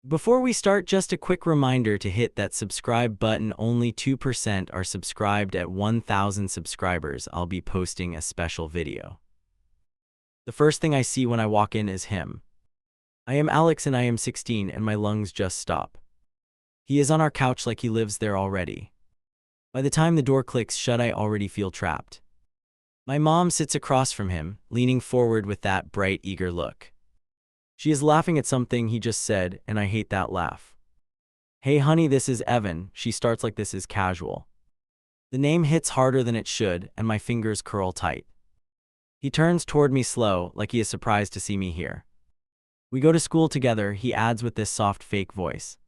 Before we start, just a quick reminder to hit that subscribe button. Only 2% are subscribed. At 1,000 subscribers, I'll be posting a special video. The first thing I see when I walk in is him. I am Alex and I am 16 and my lungs just stop. He is on our couch like he lives there already. By the time the door clicks shut, I already feel trapped. My mom sits across from him, leaning forward with that bright, eager look. She is laughing at something he just said, and I hate that laugh. "Hey honey, this is Evan," she starts like this is casual. The name hits harder than it should, and my fingers curl tight. He turns toward me slow, like he is surprised to see me here. "We go to school together," he adds with this soft fake voice.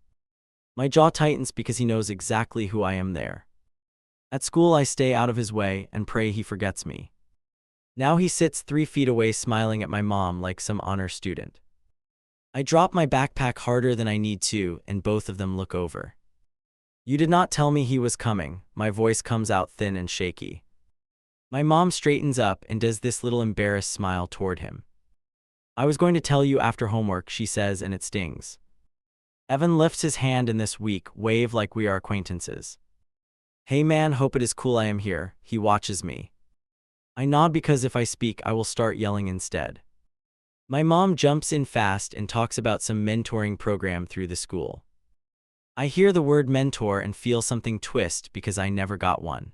My jaw tightens because he knows exactly who I am there. At school I stay out of his way and pray he forgets me. Now he sits 3 feet away smiling at my mom like some honor student. I drop my backpack harder than I need to, and both of them look over. "You did not tell me he was coming," my voice comes out thin and shaky. My mom straightens up and does this little embarrassed smile toward him. "I was going to tell you after homework," she says, and it stings. Evan lifts his hand in this weak wave like we are acquaintances. "Hey man, hope it is cool I am here." He watches me. I nod because if I speak I will start yelling instead. My mom jumps in fast and talks about some mentoring program through the school. I hear the word mentor and feel something twist because I never got one.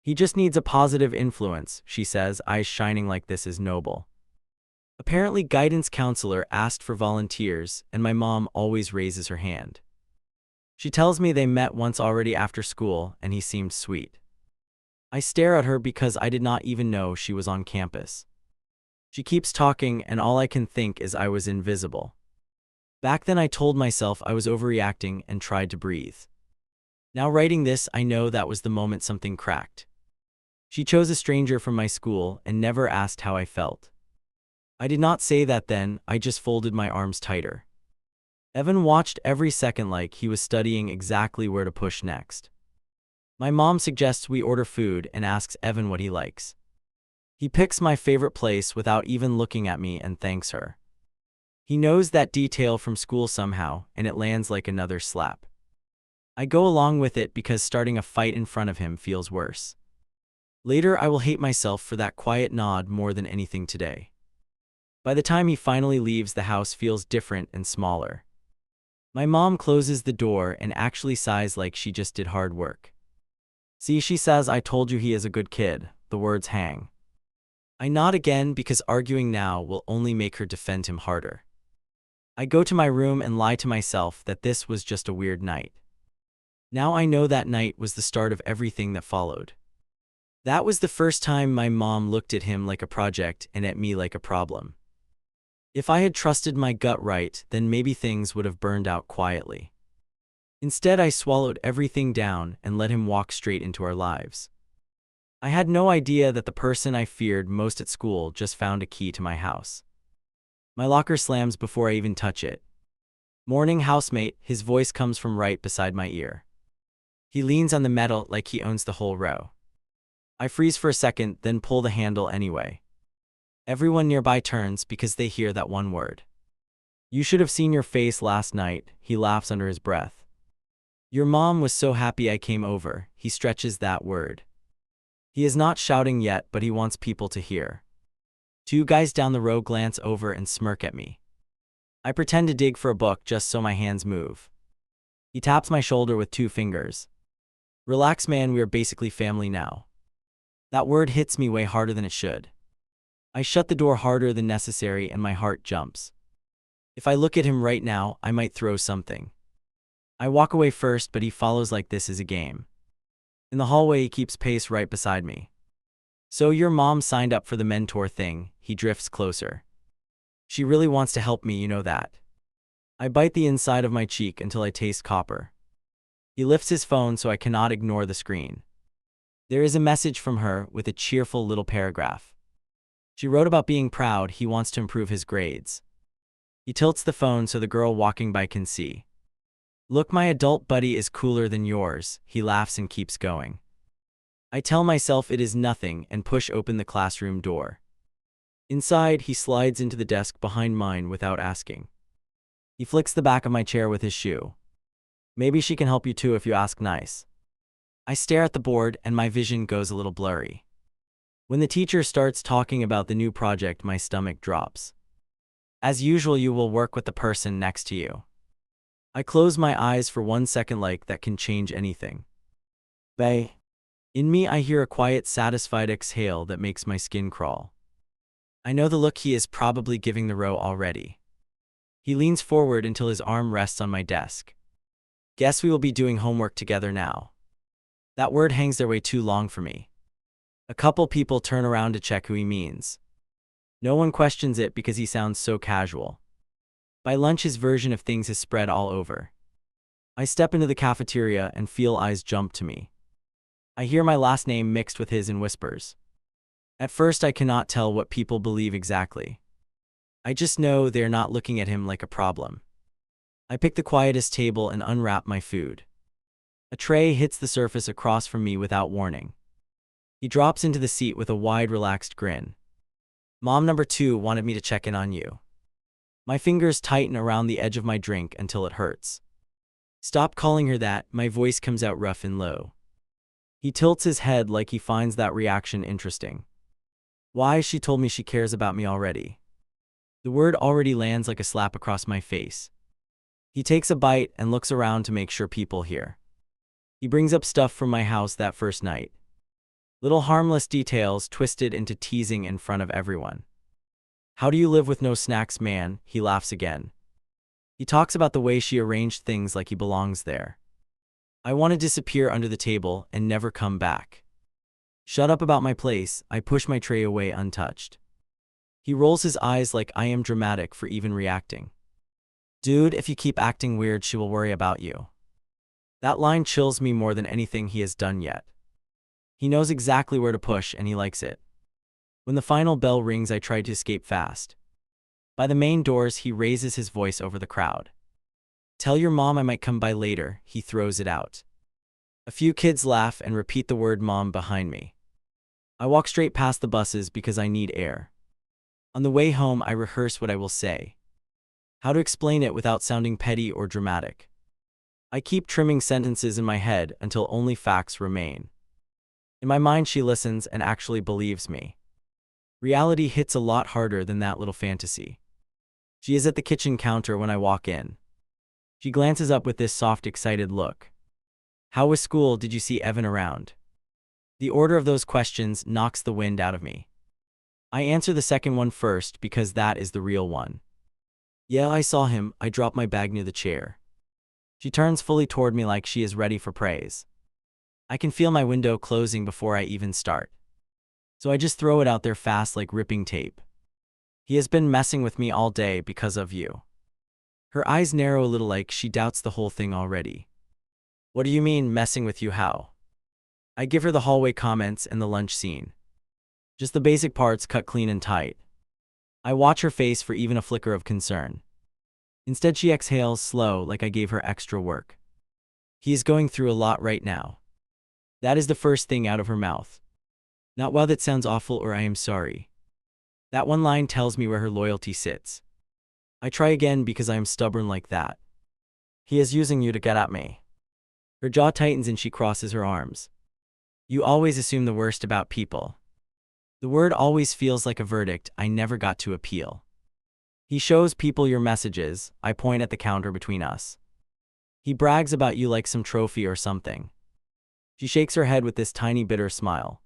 "He just needs a positive influence," she says, eyes shining like this is noble. Apparently guidance counselor asked for volunteers, and my mom always raises her hand. She tells me they met once already after school, and he seemed sweet. I stare at her because I did not even know she was on campus. She keeps talking, and all I can think is I was invisible. Back then I told myself I was overreacting and tried to breathe. Now writing this, I know that was the moment something cracked. She chose a stranger from my school and never asked how I felt. I did not say that then, I just folded my arms tighter. Evan watched every second like he was studying exactly where to push next. My mom suggests we order food and asks Evan what he likes. He picks my favorite place without even looking at me and thanks her. He knows that detail from school somehow, and it lands like another slap. I go along with it because starting a fight in front of him feels worse. Later I will hate myself for that quiet nod more than anything today. By the time he finally leaves, the house feels different and smaller. My mom closes the door and actually sighs like she just did hard work. "See," she says, "I told you he is a good kid." The words hang. I nod again because arguing now will only make her defend him harder. I go to my room and lie to myself that this was just a weird night. Now I know that night was the start of everything that followed. That was the first time my mom looked at him like a project and at me like a problem. If I had trusted my gut right, then maybe things would have burned out quietly. Instead, I swallowed everything down and let him walk straight into our lives. I had no idea that the person I feared most at school just found a key to my house. My locker slams before I even touch it. "Morning, housemate," his voice comes from right beside my ear. He leans on the metal like he owns the whole row. I freeze for a second, then pull the handle anyway. Everyone nearby turns because they hear that one word. "You should have seen your face last night," he laughs under his breath. "Your mom was so happy I came over," he stretches that word. He is not shouting yet, but he wants people to hear. 2 guys down the row glance over and smirk at me. I pretend to dig for a book just so my hands move. He taps my shoulder with 2 fingers. "Relax man, we are basically family now." That word hits me way harder than it should. I shut the door harder than necessary and my heart jumps. If I look at him right now, I might throw something. I walk away first, but he follows like this is a game. In the hallway he keeps pace right beside me. "So your mom signed up for the mentor thing," he drifts closer. "She really wants to help me, you know that." I bite the inside of my cheek until I taste copper. He lifts his phone so I cannot ignore the screen. There is a message from her with a cheerful little paragraph. She wrote about being proud he wants to improve his grades. He tilts the phone so the girl walking by can see. "Look, my adult buddy is cooler than yours," he laughs and keeps going. I tell myself it is nothing and push open the classroom door. Inside, he slides into the desk behind mine without asking. He flicks the back of my chair with his shoe. Maybe she can help you too if you ask nice. I stare at the board and my vision goes a little blurry. When the teacher starts talking about the new project, my stomach drops. As usual, you will work with the person next to you. I close my eyes for 1 second like that can change anything. Bae. In me, I hear a quiet, satisfied exhale that makes my skin crawl. I know the look he is probably giving the row already. He leans forward until his arm rests on my desk. Guess we will be doing homework together now. That word hangs there way too long for me. A couple people turn around to check who he means. No one questions it because he sounds so casual. By lunch, his version of things is spread all over. I step into the cafeteria and feel eyes jump to me. I hear my last name mixed with his in whispers. At first, I cannot tell what people believe exactly. I just know they're not looking at him like a problem. I pick the quietest table and unwrap my food. A tray hits the surface across from me without warning. He drops into the seat with a wide, relaxed grin. Mom number 2 wanted me to check in on you. My fingers tighten around the edge of my drink until it hurts. Stop calling her that, my voice comes out rough and low. He tilts his head like he finds that reaction interesting. Why, she told me she cares about me already. The word already lands like a slap across my face. He takes a bite and looks around to make sure people hear. He brings up stuff from my house that first night. Little harmless details twisted into teasing in front of everyone. How do you live with no snacks, man? He laughs again. He talks about the way she arranged things like he belongs there. I want to disappear under the table and never come back. Shut up about my place, I push my tray away untouched. He rolls his eyes like I am dramatic for even reacting. Dude, if you keep acting weird, she will worry about you. That line chills me more than anything he has done yet. He knows exactly where to push and he likes it. When the final bell rings, I try to escape fast. By the main doors, he raises his voice over the crowd. Tell your mom I might come by later, he throws it out. A few kids laugh and repeat the word mom behind me. I walk straight past the buses because I need air. On the way home, I rehearse what I will say. How to explain it without sounding petty or dramatic. I keep trimming sentences in my head until only facts remain. In my mind, she listens and actually believes me. Reality hits a lot harder than that little fantasy. She is at the kitchen counter when I walk in. She glances up with this soft, excited look. How was school? Did you see Evan around? The order of those questions knocks the wind out of me. I answer the second one first because that is the real one. Yeah, I saw him. I drop my bag near the chair. She turns fully toward me like she is ready for praise. I can feel my window closing before I even start. So I just throw it out there fast like ripping tape. He has been messing with me all day because of you. Her eyes narrow a little like she doubts the whole thing already. What do you mean, messing with you how? I give her the hallway comments and the lunch scene. Just the basic parts cut clean and tight. I watch her face for even a flicker of concern. Instead, she exhales slow like I gave her extra work. He is going through a lot right now. That is the first thing out of her mouth. Not wow, that sounds awful, or I am sorry. That one line tells me where her loyalty sits. I try again because I am stubborn like that. He is using you to get at me. Her jaw tightens and she crosses her arms. You always assume the worst about people. The word always feels like a verdict I never got to appeal. He shows people your messages, I point at the counter between us. He brags about you like some trophy or something. She shakes her head with this tiny bitter smile.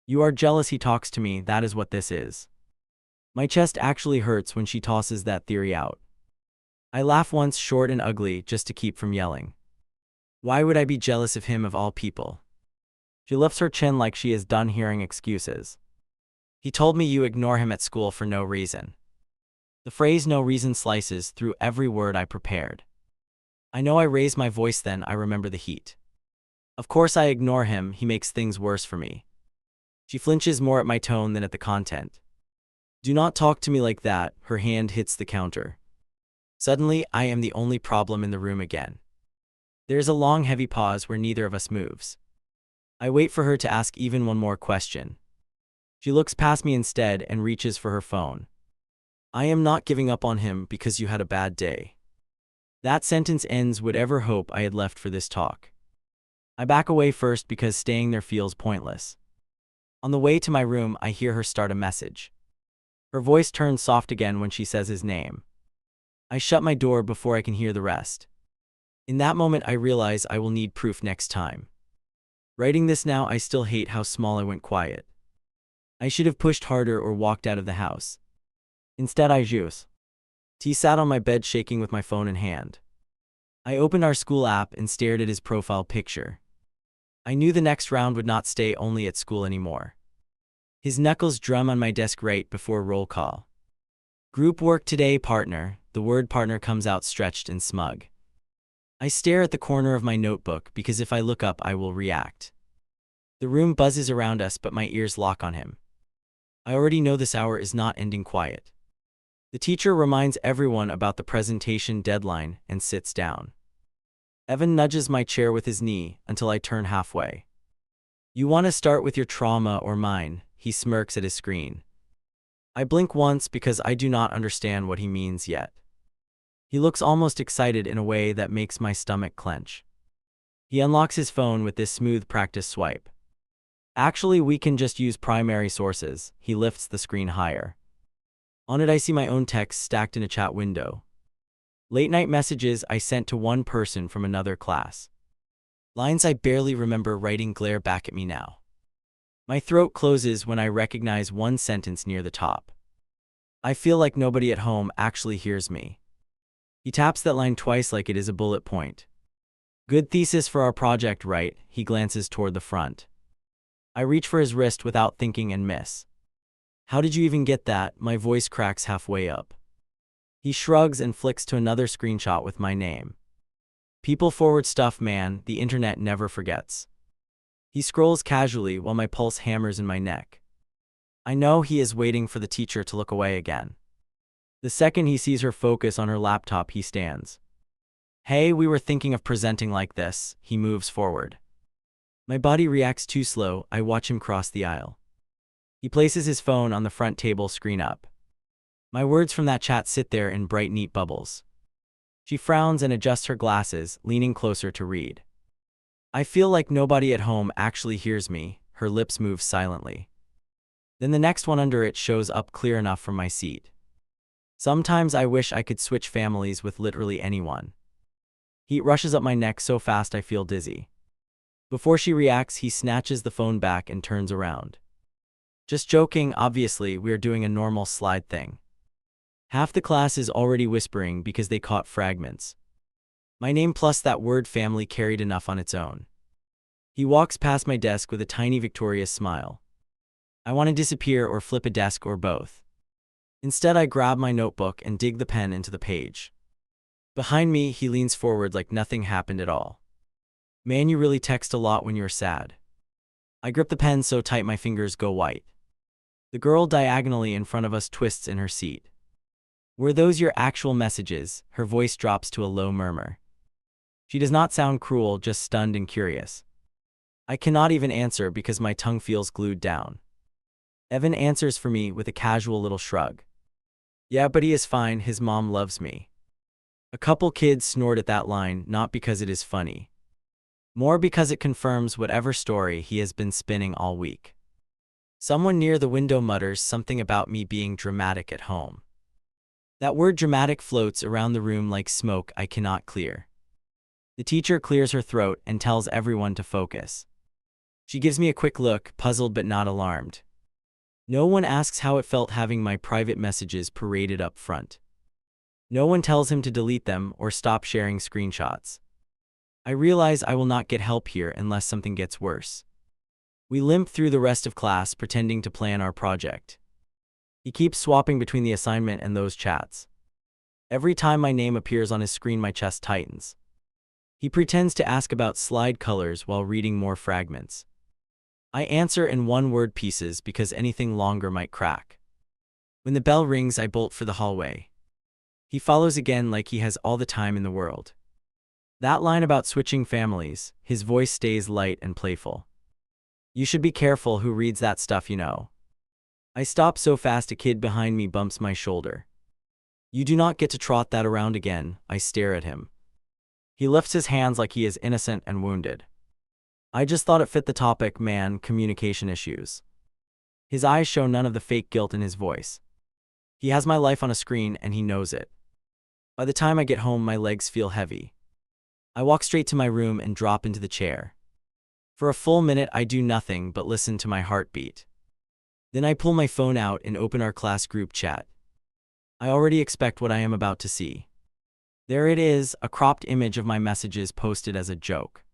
You are jealous he talks to me, that is what this is. My chest actually hurts when she tosses that theory out. I laugh once, short and ugly, just to keep from yelling. Why would I be jealous of him of all people? She lifts her chin like she is done hearing excuses. He told me you ignore him at school for no reason. The phrase no reason slices through every word I prepared. I know I raised my voice then, I remember the heat. Of course I ignore him, he makes things worse for me. She flinches more at my tone than at the content. Do not talk to me like that, her hand hits the counter. Suddenly, I am the only problem in the room again. There is a long, heavy pause where neither of us moves. I wait for her to ask even one more question. She looks past me instead and reaches for her phone. I am not giving up on him because you had a bad day. That sentence ends whatever hope I had left for this talk. I back away first because staying there feels pointless. On the way to my room, I hear her start a message. Her voice turns soft again when she says his name. I shut my door before I can hear the rest. In that moment, I realize I will need proof next time. Writing this now, I still hate how small I went quiet. I should have pushed harder or walked out of the house. Instead, I just sat on my bed shaking with my phone in hand. I opened our school app and stared at his profile picture. I knew the next round would not stay only at school anymore. His knuckles drum on my desk right before roll call. Group work today, partner. The word partner comes out stretched and smug. I stare at the corner of my notebook because if I look up, I will react. The room buzzes around us, but my ears lock on him. I already know this hour is not ending quiet. The teacher reminds everyone about the presentation deadline and sits down. Evan nudges my chair with his knee until I turn halfway. You want to start with your trauma or mine? He smirks at his screen. I blink once because I do not understand what he means yet. He looks almost excited in a way that makes my stomach clench. He unlocks his phone with this smooth practice swipe. Actually, we can just use primary sources. He lifts the screen higher. On it, I see my own text stacked in a chat window. Late night messages I sent to one person from another class. Lines I barely remember writing glare back at me now. My throat closes when I recognize one sentence near the top. I feel like nobody at home actually hears me. He taps that line twice like it is a bullet point. Good thesis for our project, right? He glances toward the front. I reach for his wrist without thinking and miss. How did you even get that? My voice cracks halfway up. He shrugs and flicks to another screenshot with my name. People forward stuff, man. The internet never forgets. He scrolls casually while my pulse hammers in my neck. I know he is waiting for the teacher to look away again. The second he sees her focus on her laptop, he stands. Hey, we were thinking of presenting like this. He moves forward. My body reacts too slow. I watch him cross the aisle. He places his phone on the front table, screen up. My words from that chat sit there in bright, neat bubbles. She frowns and adjusts her glasses, leaning closer to read. I feel like nobody at home actually hears me. Her lips move silently. Then the next one under it shows up clear enough from my seat. Sometimes I wish I could switch families with literally anyone. Heat rushes up my neck so fast I feel dizzy. Before she reacts, he snatches the phone back and turns around. Just joking, obviously, we're doing a normal slide thing. Half the class is already whispering because they caught fragments. My name plus that word family carried enough on its own. He walks past my desk with a tiny victorious smile. I want to disappear or flip a desk or both. Instead, I grab my notebook and dig the pen into the page. Behind me, he leans forward like nothing happened at all. Man, you really text a lot when you're sad. I grip the pen so tight my fingers go white. The girl diagonally in front of us twists in her seat. Were those your actual messages? Her voice drops to a low murmur. She does not sound cruel, just stunned and curious. I cannot even answer because my tongue feels glued down. Evan answers for me with a casual little shrug. Yeah, but he is fine, his mom loves me. A couple kids snort at that line, not because it is funny. More because it confirms whatever story he has been spinning all week. Someone near the window mutters something about me being dramatic at home. That word dramatic floats around the room like smoke I cannot clear. The teacher clears her throat and tells everyone to focus. She gives me a quick look, puzzled but not alarmed. No one asks how it felt having my private messages paraded up front. No one tells him to delete them or stop sharing screenshots. I realize I will not get help here unless something gets worse. We limp through the rest of class pretending to plan our project. He keeps swapping between the assignment and those chats. Every time my name appears on his screen, my chest tightens. He pretends to ask about slide colors while reading more fragments. I answer in one-word pieces because anything longer might crack. When the bell rings, I bolt for the hallway. He follows again like he has all the time in the world. That line about switching families, his voice stays light and playful. You should be careful who reads that stuff, you know. I stop so fast a kid behind me bumps my shoulder. You do not get to trot that around again. I stare at him. He lifts his hands like he is innocent and wounded. I just thought it fit the topic, man, communication issues. His eyes show none of the fake guilt in his voice. He has my life on a screen and he knows it. By the time I get home, my legs feel heavy. I walk straight to my room and drop into the chair. For a full minute, I do nothing but listen to my heartbeat. Then I pull my phone out and open our class group chat. I already expect what I am about to see. There it is, a cropped image of my messages posted as a joke.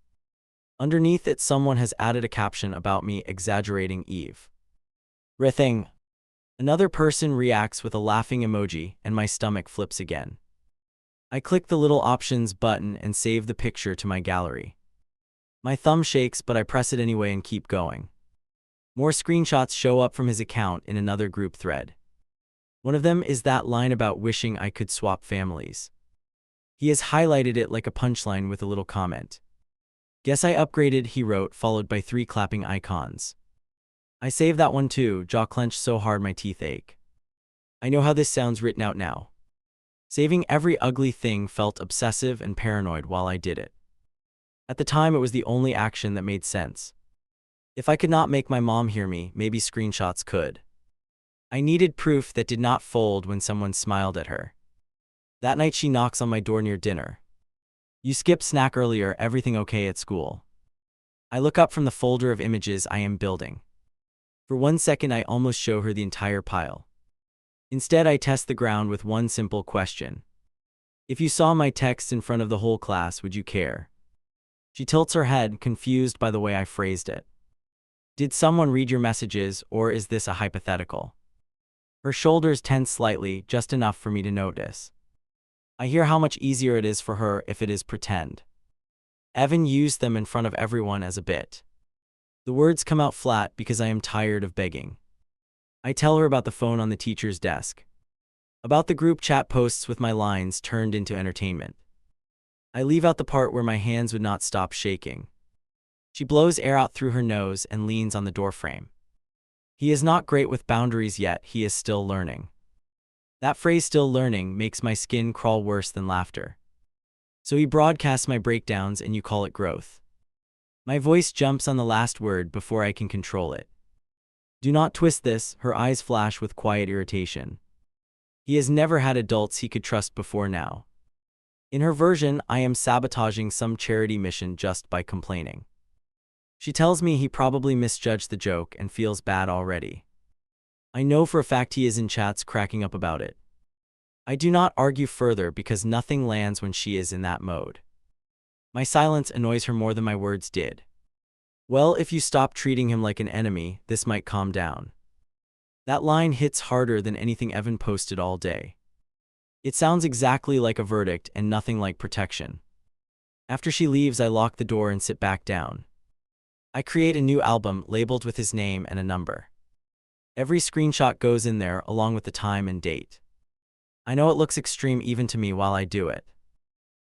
Underneath it, someone has added a caption about me exaggerating Eve. Rithing. Another person reacts with a laughing emoji, and my stomach flips again. I click the little options button and save the picture to my gallery. My thumb shakes, but I press it anyway and keep going. More screenshots show up from his account in another group thread. One of them is that line about wishing I could swap families. He has highlighted it like a punchline with a little comment. Guess I upgraded, he wrote, followed by 3 clapping icons. I saved that one too, jaw clenched so hard my teeth ache. I know how this sounds written out now. Saving every ugly thing felt obsessive and paranoid while I did it. At the time, it was the only action that made sense. If I could not make my mom hear me, maybe screenshots could. I needed proof that did not fold when someone smiled at her. That night she knocks on my door near dinner. You skipped snack earlier, everything okay at school? I look up from the folder of images I am building. For 1 second I almost show her the entire pile. Instead I test the ground with one simple question. If you saw my text in front of the whole class, would you care? She tilts her head, confused by the way I phrased it. Did someone read your messages, or is this a hypothetical? Her shoulders tense slightly, just enough for me to notice. I hear how much easier it is for her if it is pretend. Evan used them in front of everyone as a bit. The words come out flat because I am tired of begging. I tell her about the phone on the teacher's desk. About the group chat posts with my lines turned into entertainment. I leave out the part where my hands would not stop shaking. She blows air out through her nose and leans on the doorframe. He is not great with boundaries yet, he is still learning. That phrase, still learning, makes my skin crawl worse than laughter. So he broadcasts my breakdowns and you call it growth. My voice jumps on the last word before I can control it. Do not twist this, her eyes flash with quiet irritation. He has never had adults he could trust before now. In her version, I am sabotaging some charity mission just by complaining. She tells me he probably misjudged the joke and feels bad already. I know for a fact he is in chats cracking up about it. I do not argue further because nothing lands when she is in that mode. My silence annoys her more than my words did. Well, if you stop treating him like an enemy, this might calm down. That line hits harder than anything Evan posted all day. It sounds exactly like a verdict and nothing like protection. After she leaves, I lock the door and sit back down. I create a new album labeled with his name and a number. Every screenshot goes in there along with the time and date. I know it looks extreme even to me while I do it.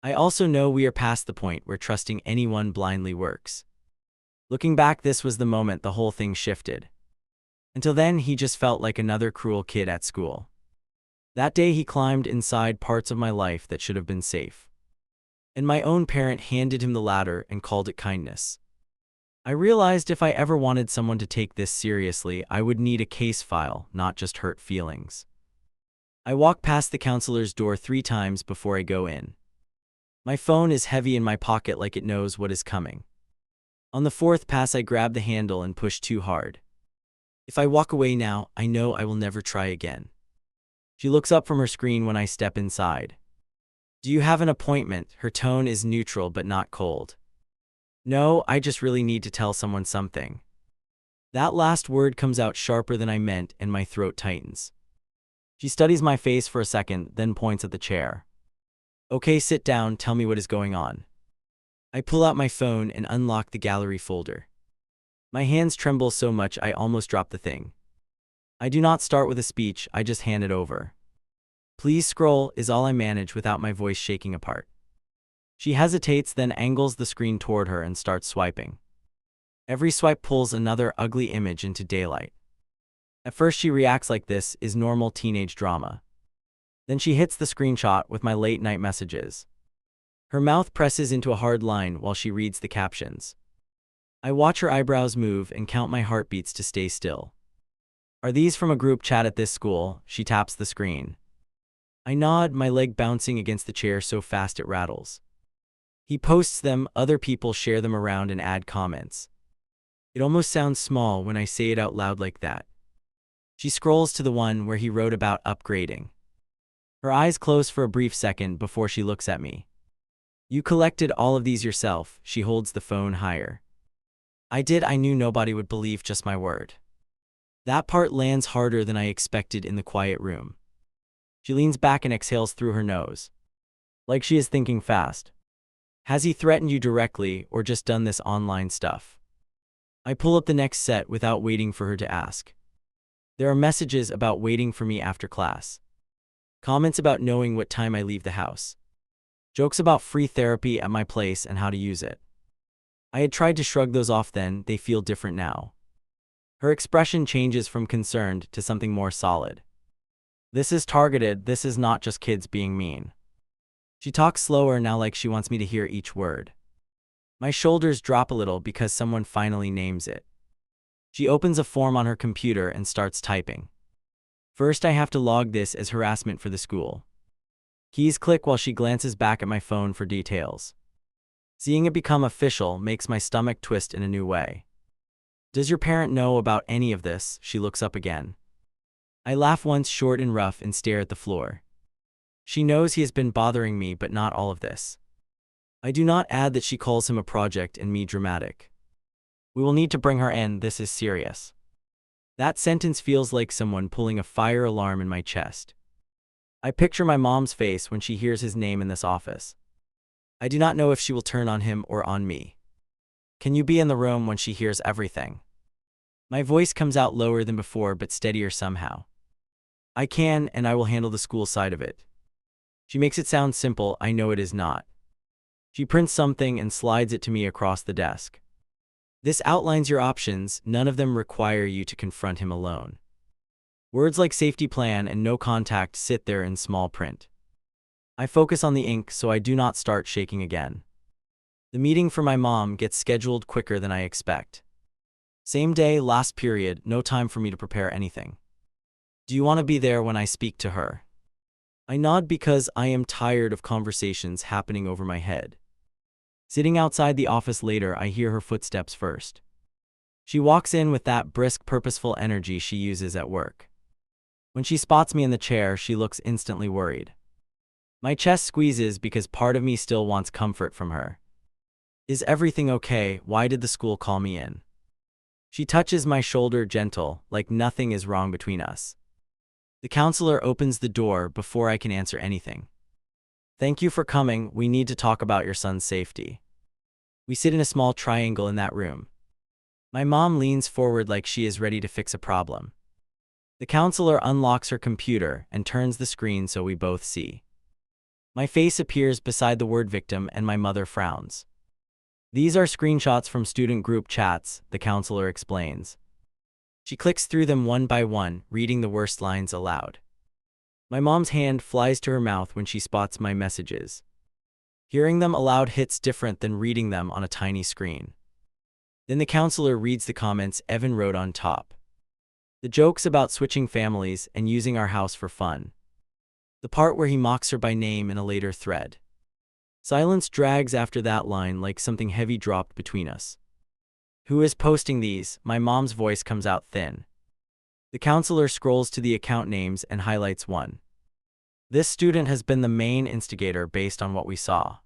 I also know we are past the point where trusting anyone blindly works. Looking back, this was the moment the whole thing shifted. Until then, he just felt like another cruel kid at school. That day he climbed inside parts of my life that should have been safe. And my own parent handed him the ladder and called it kindness. I realized if I ever wanted someone to take this seriously, I would need a case file, not just hurt feelings. I walk past the counselor's door 3 times before I go in. My phone is heavy in my pocket like it knows what is coming. On the 4th pass, I grab the handle and push too hard. If I walk away now, I know I will never try again. She looks up from her screen when I step inside. Do you have an appointment? Her tone is neutral but not cold. No, I just really need to tell someone something. That last word comes out sharper than I meant and my throat tightens. She studies my face for a second, then points at the chair. Okay, sit down, tell me what is going on. I pull out my phone and unlock the gallery folder. My hands tremble so much I almost drop the thing. I do not start with a speech, I just hand it over. Please scroll is all I manage without my voice shaking apart. She hesitates, then angles the screen toward her and starts swiping. Every swipe pulls another ugly image into daylight. At first she reacts like this is normal teenage drama. Then she hits the screenshot with my late-night messages. Her mouth presses into a hard line while she reads the captions. I watch her eyebrows move and count my heartbeats to stay still. Are these from a group chat at this school? She taps the screen. I nod, my leg bouncing against the chair so fast it rattles. He posts them, other people share them around and add comments. It almost sounds small when I say it out loud like that. She scrolls to the one where he wrote about upgrading. Her eyes close for a brief second before she looks at me. You collected all of these yourself, she holds the phone higher. I did. I knew nobody would believe just my word. That part lands harder than I expected in the quiet room. She leans back and exhales through her nose. Like she is thinking fast. Has he threatened you directly or just done this online stuff? I pull up the next set without waiting for her to ask. There are messages about waiting for me after class. Comments about knowing what time I leave the house. Jokes about free therapy at my place and how to use it. I had tried to shrug those off then, they feel different now. Her expression changes from concerned to something more solid. This is targeted, this is not just kids being mean. She talks slower now like she wants me to hear each word. My shoulders drop a little because someone finally names it. She opens a form on her computer and starts typing. First I have to log this as harassment for the school. Keys click while she glances back at my phone for details. Seeing it become official makes my stomach twist in a new way. Does your parent know about any of this? She looks up again. I laugh once short and rough and stare at the floor. She knows he has been bothering me, but not all of this. I do not add that she calls him a project and me dramatic. We will need to bring her in, this is serious. That sentence feels like someone pulling a fire alarm in my chest. I picture my mom's face when she hears his name in this office. I do not know if she will turn on him or on me. Can you be in the room when she hears everything? My voice comes out lower than before but steadier somehow. I can, and I will handle the school side of it. She makes it sound simple, I know it is not. She prints something and slides it to me across the desk. This outlines your options, none of them require you to confront him alone. Words like safety plan and no contact sit there in small print. I focus on the ink so I do not start shaking again. The meeting for my mom gets scheduled quicker than I expect. Same day, last period, no time for me to prepare anything. Do you want to be there when I speak to her? I nod because I am tired of conversations happening over my head. Sitting outside the office later, I hear her footsteps first. She walks in with that brisk, purposeful energy she uses at work. When she spots me in the chair, she looks instantly worried. My chest squeezes because part of me still wants comfort from her. Is everything okay? Why did the school call me in? She touches my shoulder gentle, like nothing is wrong between us. The counselor opens the door before I can answer anything. Thank you for coming, we need to talk about your son's safety. We sit in a small triangle in that room. My mom leans forward like she is ready to fix a problem. The counselor unlocks her computer and turns the screen so we both see. My face appears beside the word victim and my mother frowns. These are screenshots from student group chats, the counselor explains. She clicks through them one by one, reading the worst lines aloud. My mom's hand flies to her mouth when she spots my messages. Hearing them aloud hits different than reading them on a tiny screen. Then the counselor reads the comments Evan wrote on top. The jokes about switching families and using our house for fun. The part where he mocks her by name in a later thread. Silence drags after that line like something heavy dropped between us. Who is posting these? My mom's voice comes out thin. The counselor scrolls to the account names and highlights one. This student has been the main instigator based on what we saw.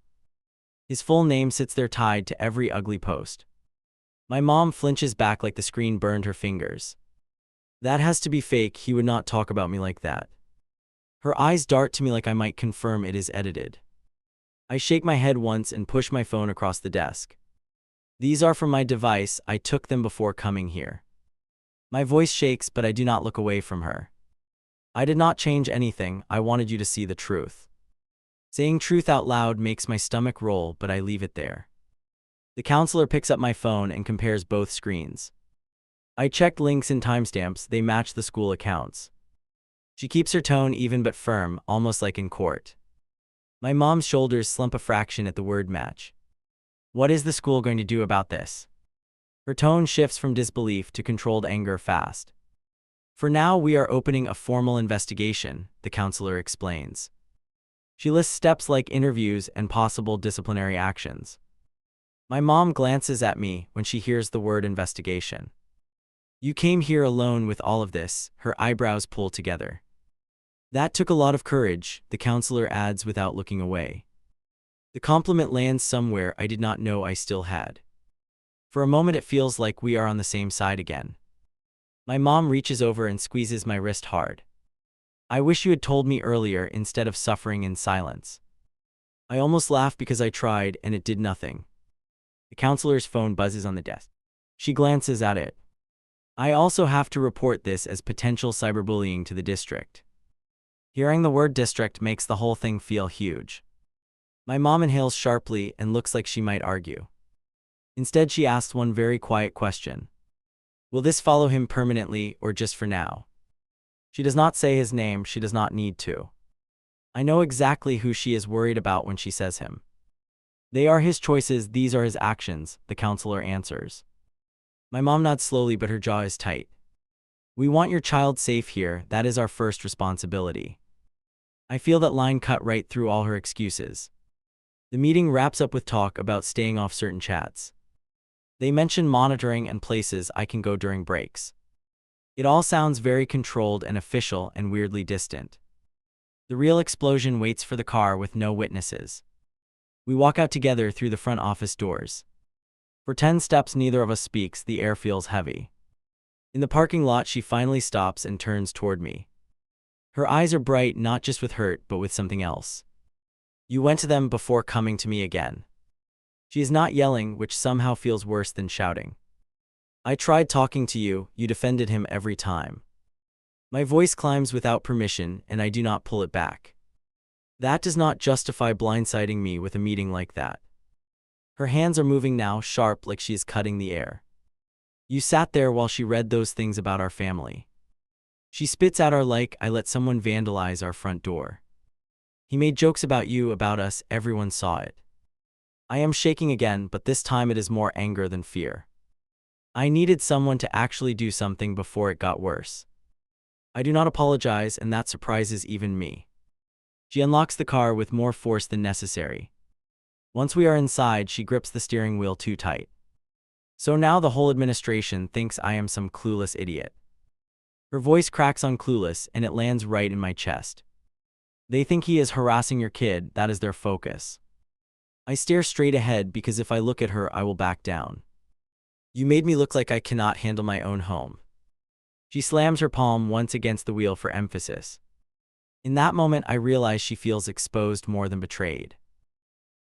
His full name sits there tied to every ugly post. My mom flinches back like the screen burned her fingers. That has to be fake, he would not talk about me like that. Her eyes dart to me like I might confirm it is edited. I shake my head once and push my phone across the desk. These are from my device, I took them before coming here. My voice shakes, but I do not look away from her. I did not change anything, I wanted you to see the truth. Saying truth out loud makes my stomach roll, but I leave it there. The counselor picks up my phone and compares both screens. I checked links and timestamps, they match the school accounts. She keeps her tone even but firm, almost like in court. My mom's shoulders slump a fraction at the word match. What is the school going to do about this? Her tone shifts from disbelief to controlled anger fast. For now, we are opening a formal investigation, the counselor explains. She lists steps like interviews and possible disciplinary actions. My mom glances at me when she hears the word investigation. You came here alone with all of this, her eyebrows pull together. That took a lot of courage, the counselor adds without looking away. The compliment lands somewhere I did not know I still had. For a moment it feels like we are on the same side again. My mom reaches over and squeezes my wrist hard. I wish you had told me earlier instead of suffering in silence. I almost laugh because I tried and it did nothing. The counselor's phone buzzes on the desk. She glances at it. I also have to report this as potential cyberbullying to the district. Hearing the word district makes the whole thing feel huge. My mom inhales sharply and looks like she might argue. Instead, she asks one very quiet question. Will this follow him permanently or just for now? She does not say his name, she does not need to. I know exactly who she is worried about when she says him. They are his choices, these are his actions, the counselor answers. My mom nods slowly but her jaw is tight. We want your child safe here, that is our first responsibility. I feel that line cut right through all her excuses. The meeting wraps up with talk about staying off certain chats. They mention monitoring and places I can go during breaks. It all sounds very controlled and official and weirdly distant. The real explosion waits for the car with no witnesses. We walk out together through the front office doors. For 10 steps neither of us speaks, the air feels heavy. In the parking lot she finally stops and turns toward me. Her eyes are bright not just with hurt but with something else. You went to them before coming to me again. She is not yelling, which somehow feels worse than shouting. I tried talking to you, you defended him every time. My voice climbs without permission and I do not pull it back. That does not justify blindsiding me with a meeting like that. Her hands are moving now, sharp like she is cutting the air. You sat there while she read those things about our family. She spits out our like I let someone vandalize our front door. He made jokes about you, about us, everyone saw it. I am shaking again, but this time it is more anger than fear. I needed someone to actually do something before it got worse. I do not apologize, and that surprises even me. She unlocks the car with more force than necessary. Once we are inside, she grips the steering wheel too tight. So now the whole administration thinks I am some clueless idiot. Her voice cracks on clueless, and it lands right in my chest. They think he is harassing your kid, that is their focus. I stare straight ahead because if I look at her, I will back down. You made me look like I cannot handle my own home. She slams her palm once against the wheel for emphasis. In that moment, I realize she feels exposed more than betrayed.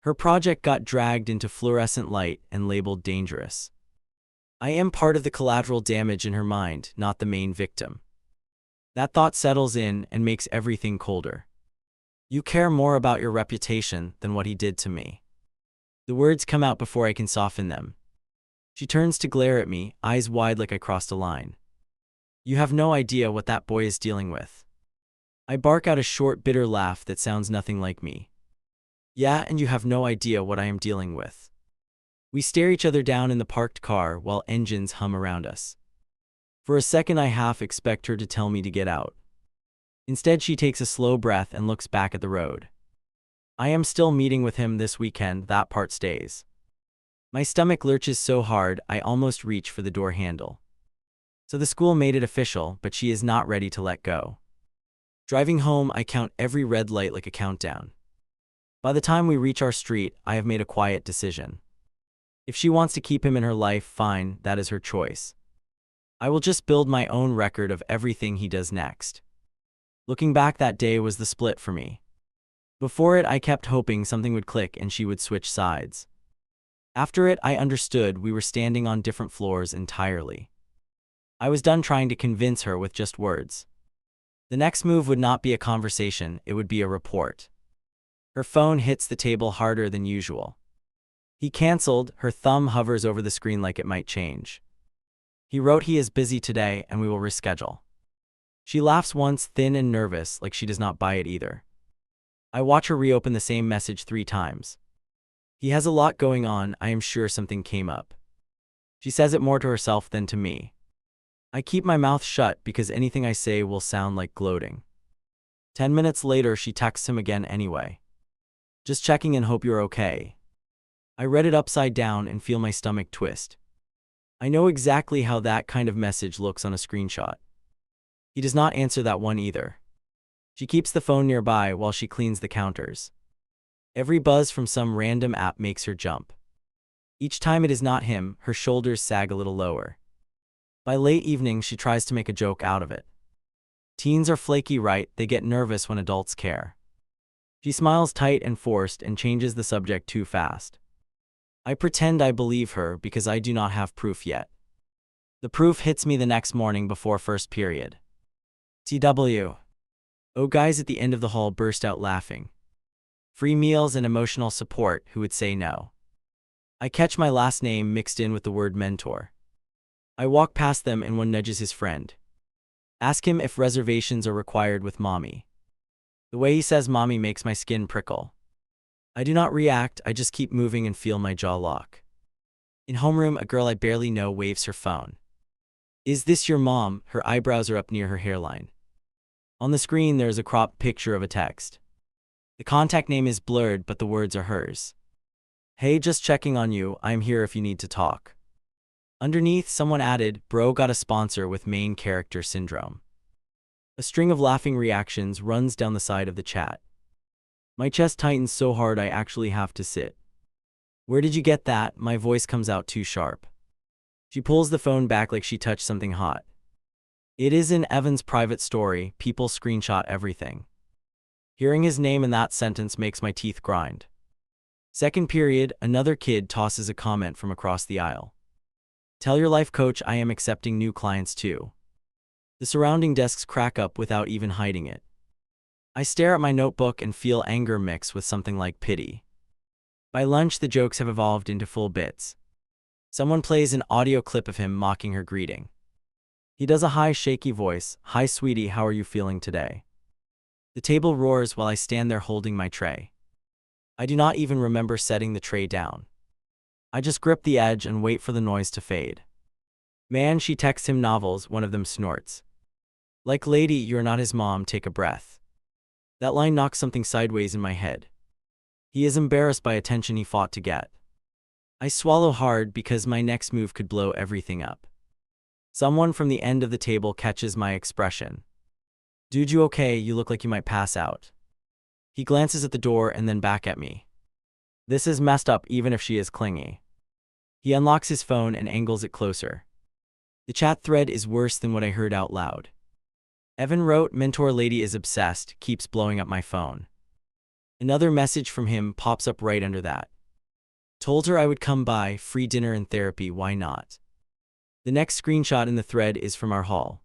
Her project got dragged into fluorescent light and labeled dangerous. I am part of the collateral damage in her mind, not the main victim. That thought settles in and makes everything colder. You care more about your reputation than what he did to me. The words come out before I can soften them. She turns to glare at me, eyes wide like I crossed a line. You have no idea what that boy is dealing with. I bark out a short, bitter laugh that sounds nothing like me. Yeah, and you have no idea what I am dealing with. We stare each other down in the parked car while engines hum around us. For a second I half expect her to tell me to get out. Instead she takes a slow breath and looks back at the road. I am still meeting with him this weekend, that part stays. My stomach lurches so hard I almost reach for the door handle. So the school made it official, but she is not ready to let go. Driving home, I count every red light like a countdown. By the time we reach our street, I have made a quiet decision. If she wants to keep him in her life, fine, that is her choice. I will just build my own record of everything he does next. Looking back, that day was the split for me. Before it, I kept hoping something would click and she would switch sides. After it, I understood we were standing on different floors entirely. I was done trying to convince her with just words. The next move would not be a conversation, it would be a report. Her phone hits the table harder than usual. He canceled, her thumb hovers over the screen like it might change. He wrote he is busy today and we will reschedule. She laughs once, thin and nervous, like she does not buy it either. I watch her reopen the same message 3 times. He has a lot going on, I am sure something came up. She says it more to herself than to me. I keep my mouth shut because anything I say will sound like gloating. 10 minutes later, she texts him again anyway. Just checking and hope you're okay. I read it upside down and feel my stomach twist. I know exactly how that kind of message looks on a screenshot. He does not answer that one either. She keeps the phone nearby while she cleans the counters. Every buzz from some random app makes her jump. Each time it is not him, her shoulders sag a little lower. By late evening, she tries to make a joke out of it. Teens are flaky, right? They get nervous when adults care. She smiles tight and forced and changes the subject too fast. I pretend I believe her because I do not have proof yet. The proof hits me the next morning before first period. TW. Oh, guys at the end of the hall burst out laughing. Free meals and emotional support, who would say no? I catch my last name mixed in with the word mentor. I walk past them and one nudges his friend. Ask him if reservations are required with mommy. The way he says mommy makes my skin prickle. I do not react, I just keep moving and feel my jaw lock. In homeroom, a girl I barely know waves her phone. Is this your mom? Her eyebrows are up near her hairline. On the screen, there is a cropped picture of a text. The contact name is blurred, but the words are hers. Hey, just checking on you, I'm here if you need to talk. Underneath, someone added, bro got a sponsor with main character syndrome. A string of laughing reactions runs down the side of the chat. My chest tightens so hard I actually have to sit. Where did you get that? My voice comes out too sharp. She pulls the phone back like she touched something hot. It is in Evan's private story, people screenshot everything. Hearing his name in that sentence makes my teeth grind. Second period, another kid tosses a comment from across the aisle. Tell your life coach I am accepting new clients too. The surrounding desks crack up without even hiding it. I stare at my notebook and feel anger mix with something like pity. By lunch, the jokes have evolved into full bits. Someone plays an audio clip of him mocking her greeting. He does a high, shaky voice, "Hi sweetie, how are you feeling today?" The table roars while I stand there holding my tray. I do not even remember setting the tray down. I just grip the edge and wait for the noise to fade. Man, she texts him novels, one of them snorts. Like lady, you're not his mom, take a breath. That line knocks something sideways in my head. He is embarrassed by attention he fought to get. I swallow hard because my next move could blow everything up. Someone from the end of the table catches my expression. Dude, you okay? You look like you might pass out. He glances at the door and then back at me. This is messed up even if she is clingy. He unlocks his phone and angles it closer. The chat thread is worse than what I heard out loud. Evan wrote, mentor lady is obsessed, keeps blowing up my phone. Another message from him pops up right under that. Told her I would come by, free dinner and therapy, why not? The next screenshot in the thread is from our hall.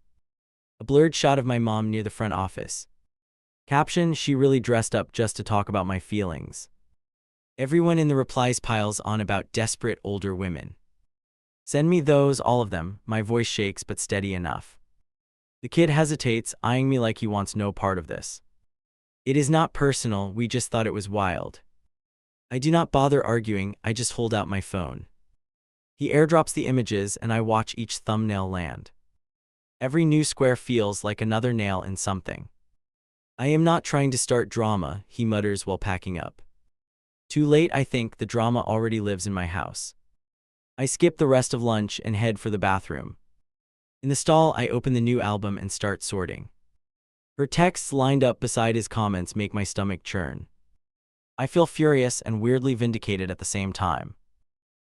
A blurred shot of my mom near the front office. Caption, she really dressed up just to talk about my feelings. Everyone in the replies piles on about desperate older women. Send me those, all of them, my voice shakes but steady enough. The kid hesitates, eyeing me like he wants no part of this. It is not personal, we just thought it was wild. I do not bother arguing, I just hold out my phone. He airdrops the images and I watch each thumbnail land. Every new square feels like another nail in something. I am not trying to start drama, he mutters while packing up. Too late, I think, the drama already lives in my house. I skip the rest of lunch and head for the bathroom. In the stall, I open the new album and start sorting. Her texts lined up beside his comments make my stomach churn. I feel furious and weirdly vindicated at the same time.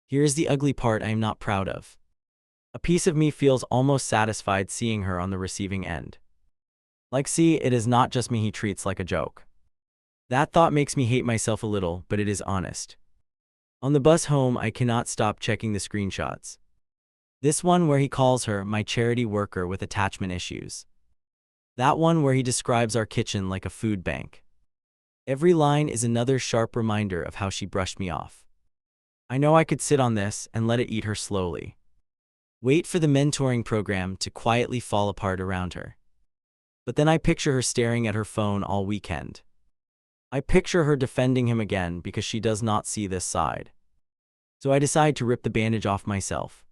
Here is the ugly part I am not proud of. A piece of me feels almost satisfied seeing her on the receiving end. Like, see, it is not just me he treats like a joke. That thought makes me hate myself a little, but it is honest. On the bus home, I cannot stop checking the screenshots. This one where he calls her my charity worker with attachment issues. That one where he describes our kitchen like a food bank. Every line is another sharp reminder of how she brushed me off. I know I could sit on this and let it eat her slowly. Wait for the mentoring program to quietly fall apart around her. But then I picture her staring at her phone all weekend. I picture her defending him again because she does not see this side. So I decide to rip the bandage off myself.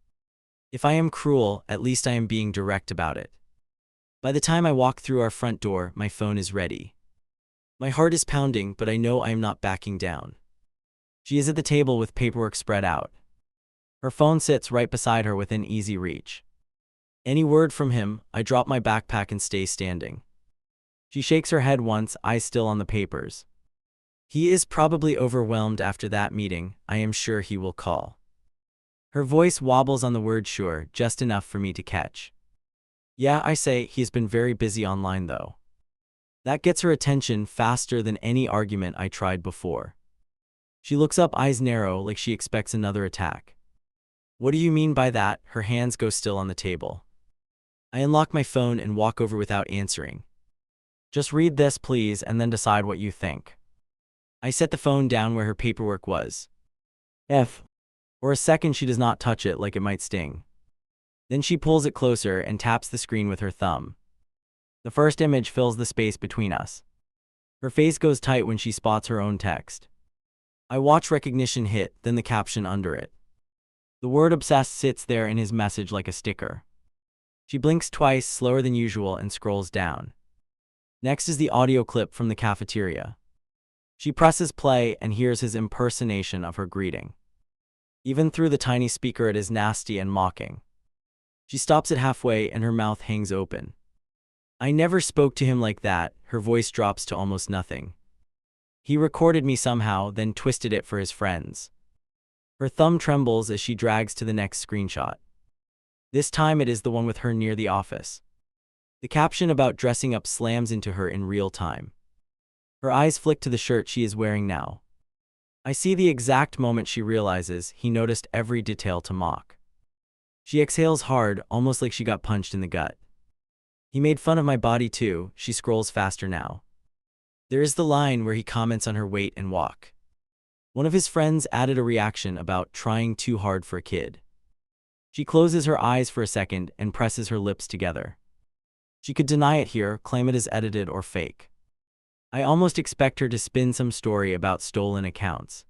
If I am cruel, at least I am being direct about it. By the time I walk through our front door, my phone is ready. My heart is pounding, but I know I am not backing down. She is at the table with paperwork spread out. Her phone sits right beside her within easy reach. Any word from him, I drop my backpack and stay standing. She shakes her head once, eyes still on the papers. He is probably overwhelmed after that meeting. I am sure he will call. Her voice wobbles on the word sure, just enough for me to catch. Yeah, I say, he's been very busy online though. That gets her attention faster than any argument I tried before. She looks up, eyes narrow, like she expects another attack. What do you mean by that? Her hands go still on the table. I unlock my phone and walk over without answering. Just read this, please, and then decide what you think. I set the phone down where her paperwork was. For a second she does not touch it like it might sting. Then she pulls it closer and taps the screen with her thumb. The first image fills the space between us. Her face goes tight when she spots her own text. I watch recognition hit, then the caption under it. The word obsessed sits there in his message like a sticker. She blinks twice, slower than usual, and scrolls down. Next is the audio clip from the cafeteria. She presses play and hears his impersonation of her greeting. Even through the tiny speaker it is nasty and mocking. She stops it halfway and her mouth hangs open. I never spoke to him like that. Her voice drops to almost nothing. He recorded me somehow, then twisted it for his friends. Her thumb trembles as she drags to the next screenshot. This time it is the one with her near the office. The caption about dressing up slams into her in real time. Her eyes flick to the shirt she is wearing now. I see the exact moment she realizes he noticed every detail to mock. She exhales hard, almost like she got punched in the gut. He made fun of my body too. She scrolls faster now. There is the line where he comments on her weight and walk. One of his friends added a reaction about trying too hard for a kid. She closes her eyes for a second and presses her lips together. She could deny it here, claim it as edited or fake. I almost expect her to spin some story about stolen accounts.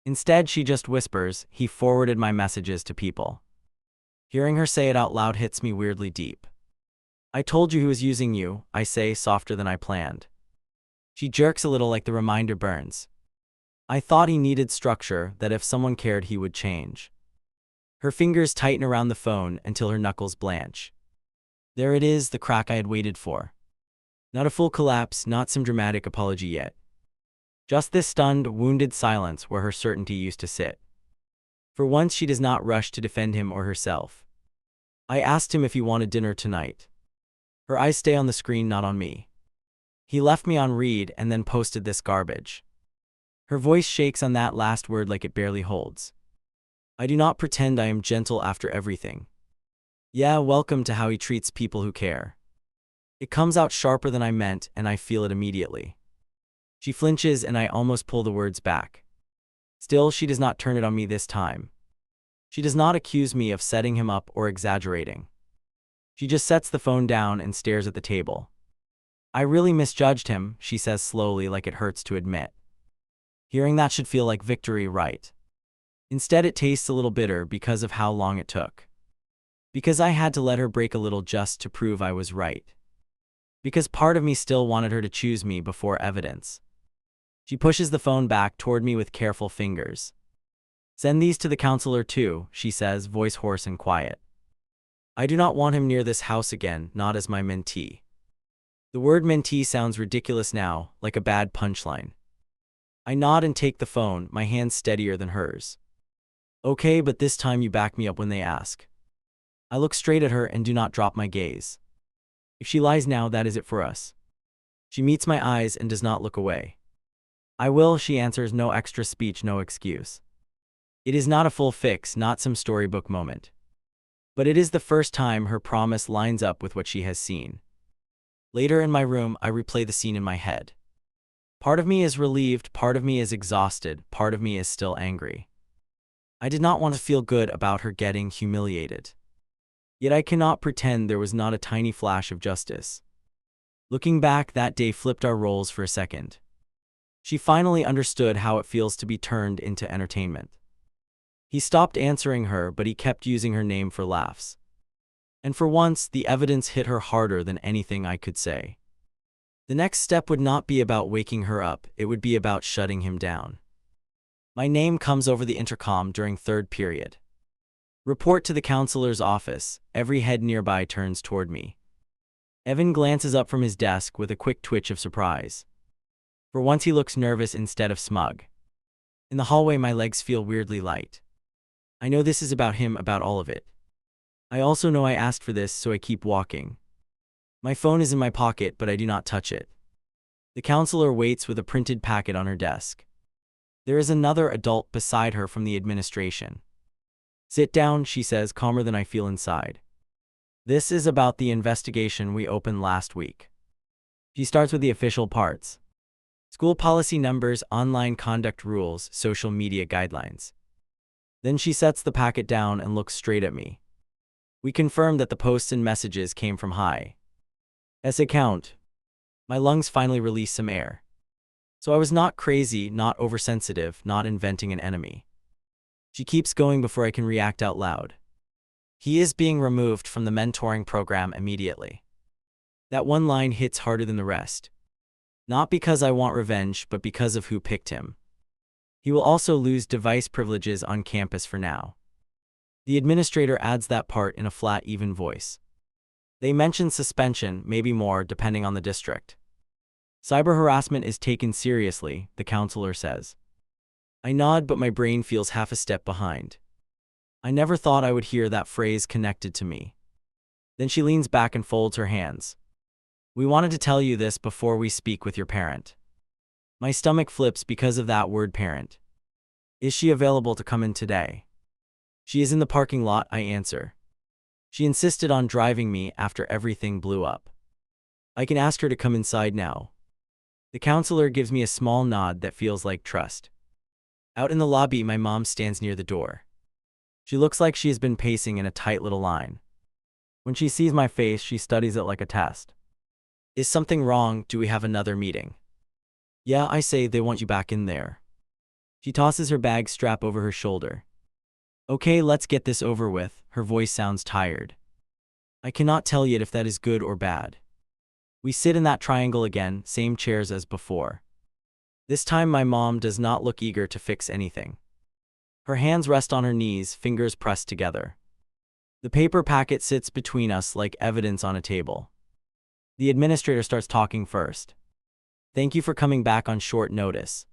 Instead, she just whispers, he forwarded my messages to people. Hearing her say it out loud hits me weirdly deep. I told you he was using you, I say, softer than I planned. She jerks a little like the reminder burns. I thought he needed structure, that if someone cared he would change. Her fingers tighten around the phone until her knuckles blanch. There it is, the crack I had waited for. Not a full collapse, not some dramatic apology yet. Just this stunned, wounded silence where her certainty used to sit. For once she does not rush to defend him or herself. I asked him if he wanted dinner tonight. Her eyes stay on the screen, not on me. He left me on read and then posted this garbage. Her voice shakes on that last word like it barely holds. I do not pretend I am gentle after everything. Yeah, welcome to how he treats people who care. It comes out sharper than I meant, and I feel it immediately. She flinches and I almost pull the words back. Still, she does not turn it on me this time. She does not accuse me of setting him up or exaggerating. She just sets the phone down and stares at the table. I really misjudged him, she says slowly, like it hurts to admit. Hearing that should feel like victory, right? Instead, it tastes a little bitter because of how long it took. Because I had to let her break a little just to prove I was right. Because part of me still wanted her to choose me before evidence. She pushes the phone back toward me with careful fingers. Send these to the counselor too, she says, voice hoarse and quiet. I do not want him near this house again, not as my mentee. The word mentee sounds ridiculous now, like a bad punchline. I nod and take the phone, my hand steadier than hers. Okay, but this time you back me up when they ask. I look straight at her and do not drop my gaze. If she lies now, that is it for us. She meets my eyes and does not look away. I will, she answers, no extra speech, no excuse. It is not a full fix, not some storybook moment. But it is the first time her promise lines up with what she has seen. Later in my room, I replay the scene in my head. Part of me is relieved, part of me is exhausted, part of me is still angry. I did not want to feel good about her getting humiliated. Yet I cannot pretend there was not a tiny flash of justice. Looking back, that day flipped our roles for a second. She finally understood how it feels to be turned into entertainment. He stopped answering her, but he kept using her name for laughs. And for once, the evidence hit her harder than anything I could say. The next step would not be about waking her up, it would be about shutting him down. My name comes over the intercom during third period. Report to the counselor's office. Every head nearby turns toward me. Evan glances up from his desk with a quick twitch of surprise. For once he looks nervous instead of smug. In the hallway, my legs feel weirdly light. I know this is about him, about all of it. I also know I asked for this, so I keep walking. My phone is in my pocket, but I do not touch it. The counselor waits with a printed packet on her desk. There is another adult beside her from the administration. Sit down, she says, calmer than I feel inside. This is about the investigation we opened last week. She starts with the official parts. School policy numbers, online conduct rules, social media guidelines. Then she sets the packet down and looks straight at me. We confirm that the posts and messages came from Hi's account. My lungs finally release some air. So I was not crazy, not oversensitive, not inventing an enemy. She keeps going before I can react out loud. He is being removed from the mentoring program immediately. That one line hits harder than the rest. Not because I want revenge, but because of who picked him. He will also lose device privileges on campus for now. The administrator adds that part in a flat, even voice. They mention suspension, maybe more, depending on the district. Cyber harassment is taken seriously, the counselor says. I nod, but my brain feels half a step behind. I never thought I would hear that phrase connected to me. Then she leans back and folds her hands. We wanted to tell you this before we speak with your parent. My stomach flips because of that word, parent. Is she available to come in today? She is in the parking lot, I answer. She insisted on driving me after everything blew up. I can ask her to come inside now. The counselor gives me a small nod that feels like trust. Out in the lobby, my mom stands near the door. She looks like she has been pacing in a tight little line. When she sees my face, she studies it like a test. Is something wrong? Do we have another meeting? Yeah, I say, they want you back in there. She tosses her bag strap over her shoulder. Okay, let's get this over with. Her voice sounds tired. I cannot tell yet if that is good or bad. We sit in that triangle again, same chairs as before. This time my mom does not look eager to fix anything. Her hands rest on her knees, fingers pressed together. The paper packet sits between us like evidence on a table. The administrator starts talking first. Thank you for coming back on short notice.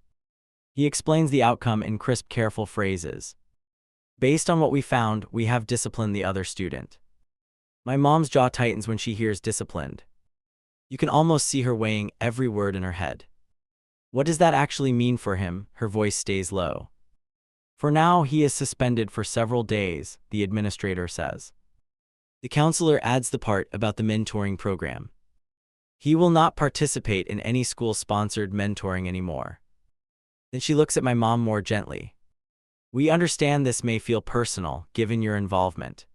He explains the outcome in crisp, careful phrases. Based on what we found, we have disciplined the other student. My mom's jaw tightens when she hears disciplined. You can almost see her weighing every word in her head. What does that actually mean for him? Her voice stays low. For now, he is suspended for several days, the administrator says. The counselor adds the part about the mentoring program. He will not participate in any school-sponsored mentoring anymore. Then she looks at my mom more gently. We understand this may feel personal, given your involvement.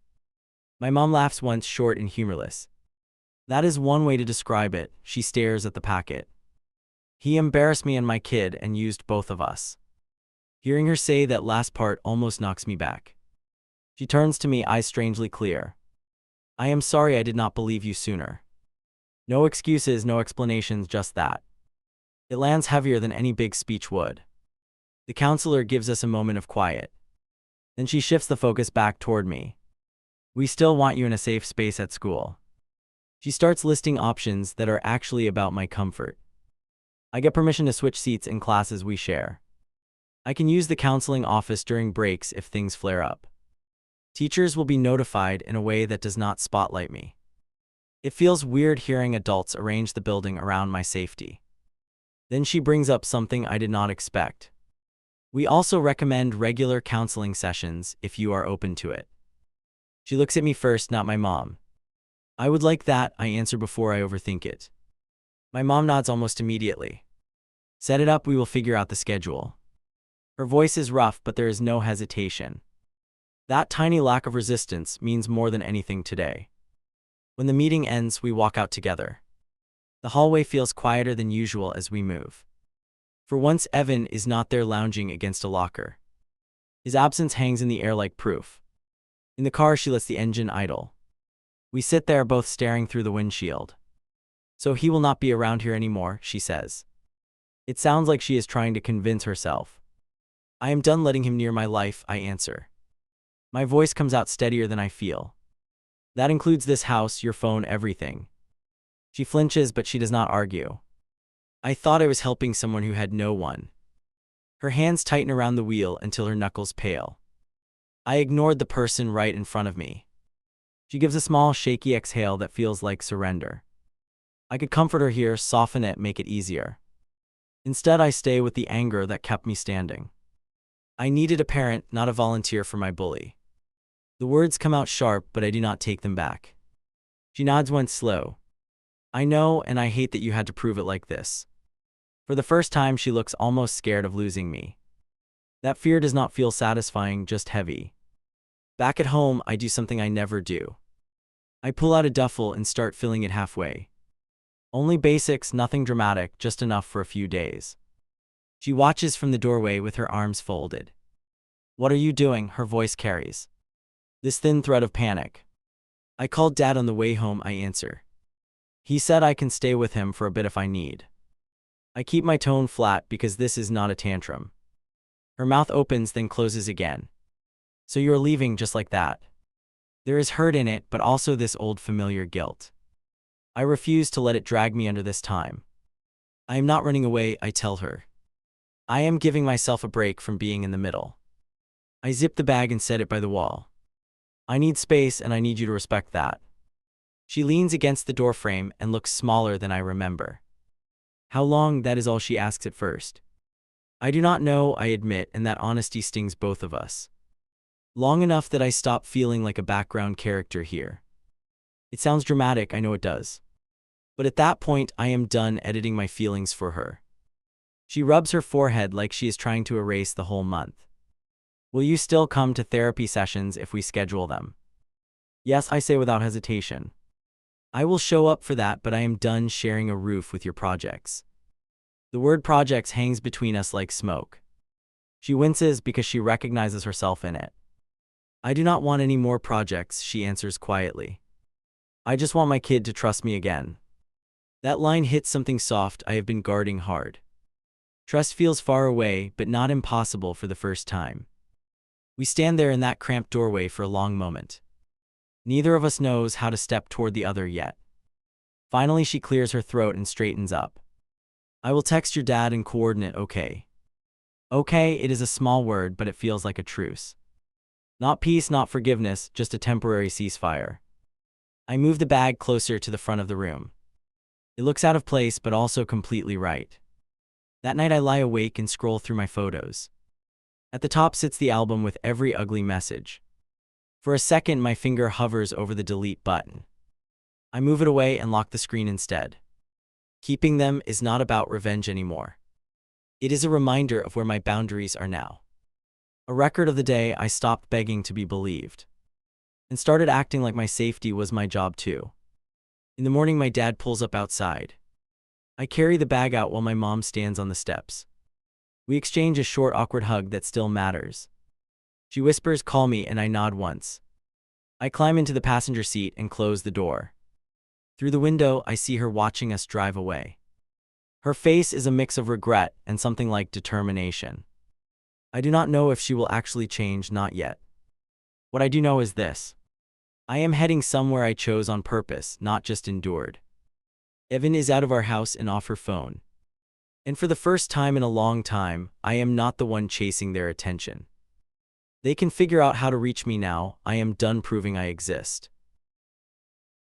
My mom laughs once, short and humorless. That is one way to describe it. She stares at the packet. He embarrassed me and my kid and used both of us. Hearing her say that last part almost knocks me back. She turns to me, eyes strangely clear. I am sorry I did not believe you sooner. No excuses, no explanations, just that. It lands heavier than any big speech would. The counselor gives us a moment of quiet. Then she shifts the focus back toward me. We still want you in a safe space at school. She starts listing options that are actually about my comfort. I get permission to switch seats in classes we share. I can use the counseling office during breaks if things flare up. Teachers will be notified in a way that does not spotlight me. It feels weird hearing adults arrange the building around my safety. Then she brings up something I did not expect. We also recommend regular counseling sessions if you are open to it. She looks at me first, not my mom. I would like that, I answer before I overthink it. My mom nods almost immediately. Set it up, we will figure out the schedule. Her voice is rough, but there is no hesitation. That tiny lack of resistance means more than anything today. When the meeting ends, we walk out together. The hallway feels quieter than usual as we move. For once, Evan is not there lounging against a locker. His absence hangs in the air like proof. In the car, she lets the engine idle. We sit there both staring through the windshield. So he will not be around here anymore, she says. It sounds like she is trying to convince herself. I am done letting him near my life, I answer. My voice comes out steadier than I feel. That includes this house, your phone, everything. She flinches, but she does not argue. I thought I was helping someone who had no one. Her hands tighten around the wheel until her knuckles pale. I ignored the person right in front of me. She gives a small, shaky exhale that feels like surrender. I could comfort her here, soften it, make it easier. Instead, I stay with the anger that kept me standing. I needed a parent, not a volunteer for my bully. The words come out sharp, but I do not take them back. She nods once slow. I know, and I hate that you had to prove it like this. For the first time, she looks almost scared of losing me. That fear does not feel satisfying, just heavy. Back at home, I do something I never do. I pull out a duffel and start filling it halfway. Only basics, nothing dramatic, just enough for a few days. She watches from the doorway with her arms folded. What are you doing? Her voice carries this thin thread of panic. I called Dad on the way home, I answer. He said I can stay with him for a bit if I need. I keep my tone flat because this is not a tantrum. Her mouth opens, then closes again. So you're leaving just like that? There is hurt in it, but also this old familiar guilt. I refuse to let it drag me under this time. I am not running away, I tell her. I am giving myself a break from being in the middle. I zip the bag and set it by the wall. I need space, and I need you to respect that. She leans against the doorframe and looks smaller than I remember. How long? That is all she asks at first. I do not know, I admit, and that honesty stings both of us. Long enough that I stop feeling like a background character here. It sounds dramatic, I know it does. But at that point, I am done editing my feelings for her. She rubs her forehead like she is trying to erase the whole month. Will you still come to therapy sessions if we schedule them? Yes, I say without hesitation. I will show up for that, but I am done sharing a roof with your projects. The word projects hangs between us like smoke. She winces because she recognizes herself in it. I do not want any more projects, she answers quietly. I just want my kid to trust me again. That line hits something soft I have been guarding hard. Trust feels far away, but not impossible for the first time. We stand there in that cramped doorway for a long moment. Neither of us knows how to step toward the other yet. Finally, she clears her throat and straightens up. I will text your dad and coordinate, okay? Okay, it is a small word, but it feels like a truce. Not peace, not forgiveness, just a temporary ceasefire. I move the bag closer to the front of the room. It looks out of place, but also completely right. That night I lie awake and scroll through my photos. At the top sits the album with every ugly message. For a second, my finger hovers over the delete button. I move it away and lock the screen instead. Keeping them is not about revenge anymore. It is a reminder of where my boundaries are now. A record of the day I stopped begging to be believed. And started acting like my safety was my job too. In the morning, my dad pulls up outside. I carry the bag out while my mom stands on the steps. We exchange a short, awkward hug that still matters. She whispers, "Call me," and I nod once. I climb into the passenger seat and close the door. Through the window, I see her watching us drive away. Her face is a mix of regret and something like determination. I do not know if she will actually change, not yet. What I do know is this. I am heading somewhere I chose on purpose, not just endured. Evan is out of our house and off her phone. And for the first time in a long time, I am not the one chasing their attention. They can figure out how to reach me now. I am done proving I exist.